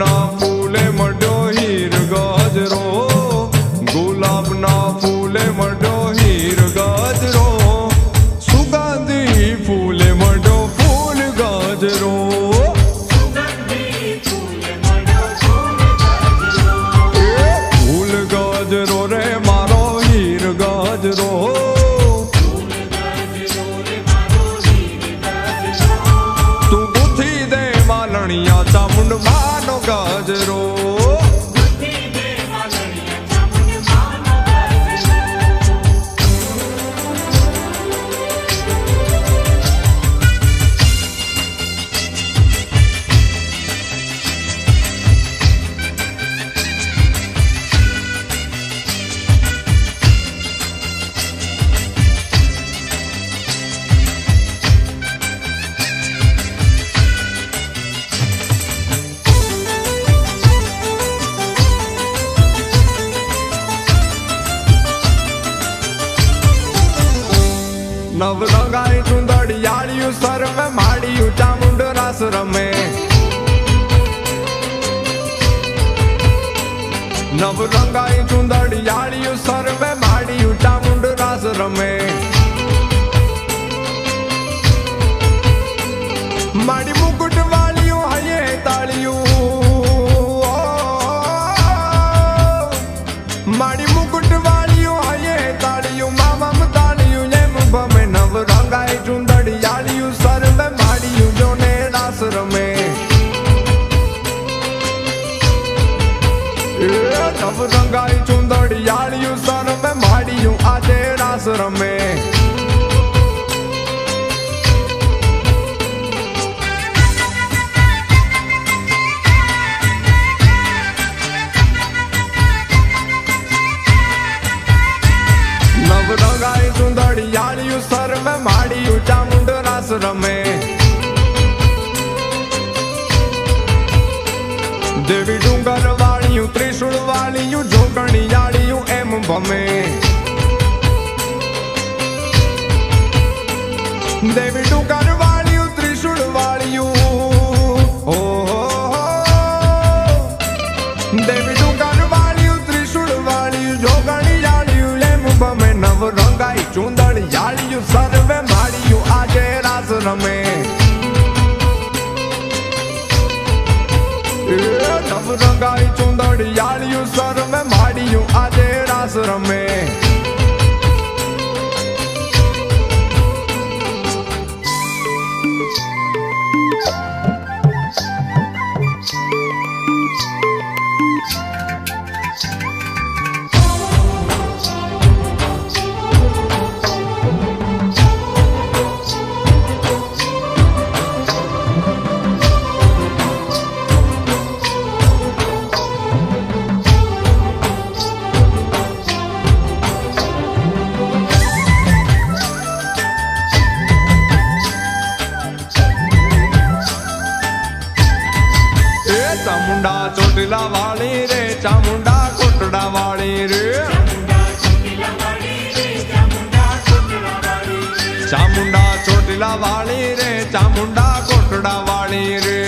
ગુલાબના ફૂલે મળ્યો હીર ગજરો, ગુલાબના ફૂલે મળ્યો હીર ગજરો, સુગંધી ફૂલે મળ્યો ફૂલ ગજરો. ફૂલ ગજરો રે મારો હીર ગજરો, તું ગુથી દે માલણિયા ચામુંડ માનો ગજરો. નવરંગાઈ ચુંદડિયાળિયું સર્વે માળિયું ચામુંડ રાસ રમે, નવરંગાઈ ચુંદડિયાળિયું સર્વે માળિયું ચામુંડ રાસ રમે. માડી મુકુટ વાળિયું હયે તાળિયું, માડી મુકુટ વાળિયું હયે તાળિયું, મામમ તાળિયું એમ ભમે. નવરંગાઈ ચુંદડિયાળિયું સર્વે માળિયું જોને રાસ રમે. નવરંગાઈ ચુંદડિયાળિયું સર્વે માળિયું આજે રાસ રમે. નવરંગાઈ ચુંદડિયાળિયું સર્વે માળિયું ચામુંડ રાસ રમે. દેવી ડુંગર વાળિયું ત્રિશુળ વાળિયું જોગણિયાળિયું એમ ભમે. દેવી ડુંગર વાળિયું ત્રિશુળ વાળિયું, હો દેવી ડુંગર વાળિયું ત્રિશુળ વાળિયું જોગણિયાળિયું એમ ભમે. નવરંગાઈ ચુંદડિયાળિયું સર્વે માળિયું આજે રાસ રમે. નવરંગાઈ ચુંદડિયાળિયું સર્વે માળિયું આજે રાસ રમે. ચામુંડા ચોટીલા વાળી રે, ચામુંડા કોટડા વાળી રે, ચામુંડા ચોટીલા વાળી રે, ચામુંડા કોટડા વાળી રે.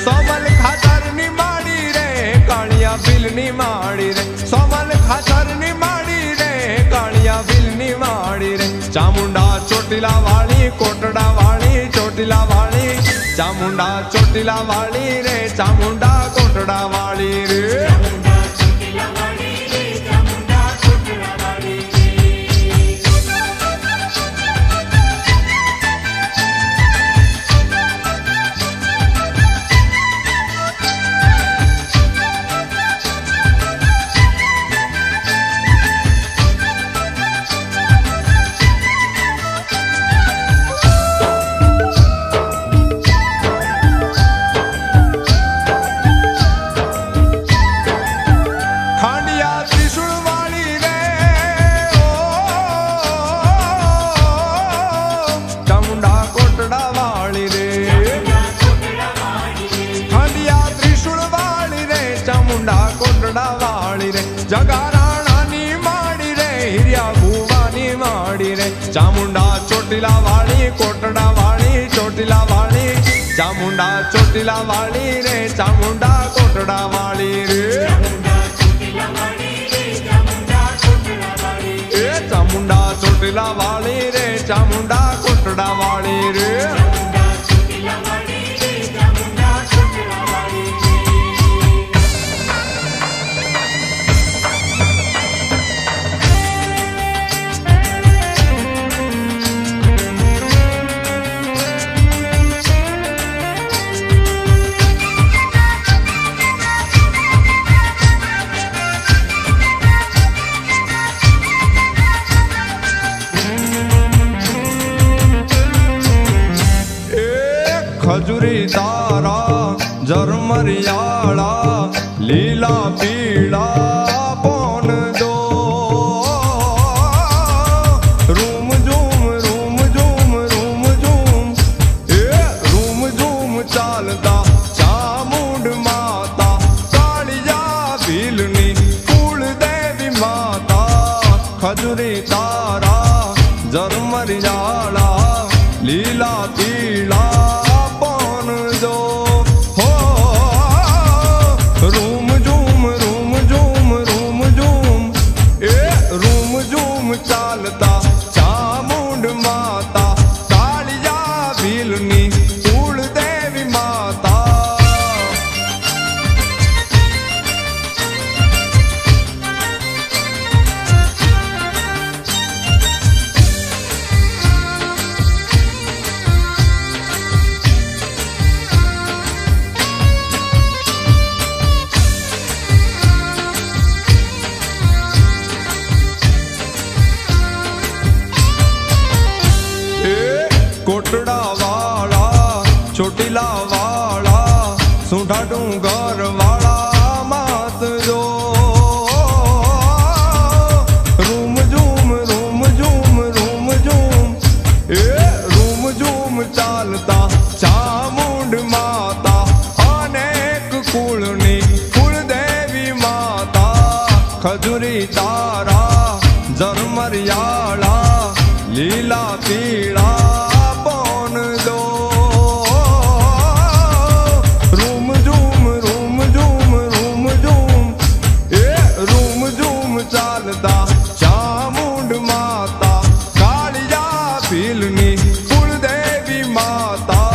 સોમલ ખાતર ની માડી રે, કાળિયા બિલ ની માડી રે, સોમલ ખાતર ની માડી રે, કાળિયા બિલ ની માડી રે. ચામુંડા ચોટીલા વાળી કોટડા વાળી ચોટીલા વાળી, ચામુંડા ચોટીલા વાળી રે, ચામુંડા કોટડા વાળી રે. જગારાણાની માડી રે હિરિયા ભુવાની માડી રે ચામુંડા ચોટીલા વાળી કોટડા વાળી ચોટીલા વાળી ચામુંડા ચોટીલા વાળી રે ચામુંડા કોટડા વાળી રે એ ચામુંડા ચોટીલા વાળી રે ચામુંડા કોટડા વાળી રે ખજૂરી તારા ઝરમરિયાળા લીલા પીળા પોન દો રૂમ ઝૂમ રૂમ ઝૂમ રૂમ ઝૂમ એ રૂમ ઝૂમ ચાલતા ચામુંડ માતા કાળિયા ભીલની કુળદેવી માતા ખજૂરી તારા ઝરમરિયાળા લીલા પીળા ચાલતા ચામુંડ માતા કાળિયા ભીલની કુળદેવી માતા કોટડા વાળા ચોટીલા વાળા સુંઢા ડુંગર વાળા માત જો રૂમ ઝૂમ રૂમ ઝૂમ રૂમ ઝૂમ એ રૂમ ઝૂમ ચાલતા ચામુંડ માતા અનેક કુળની કુળદેવી માતા ખજૂરી તારા ઝરમરિયાળા લીલા પીળા ચાલતા ચામુંડ માતા કાળિયા ભીલની કુળદેવી માતા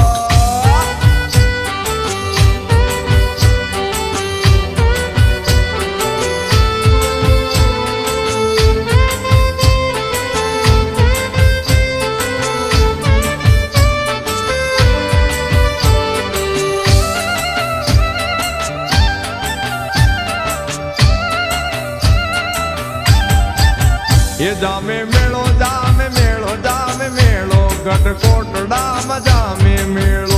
એ જામે મેળો ગઢ કોટડામાં જામે મેળો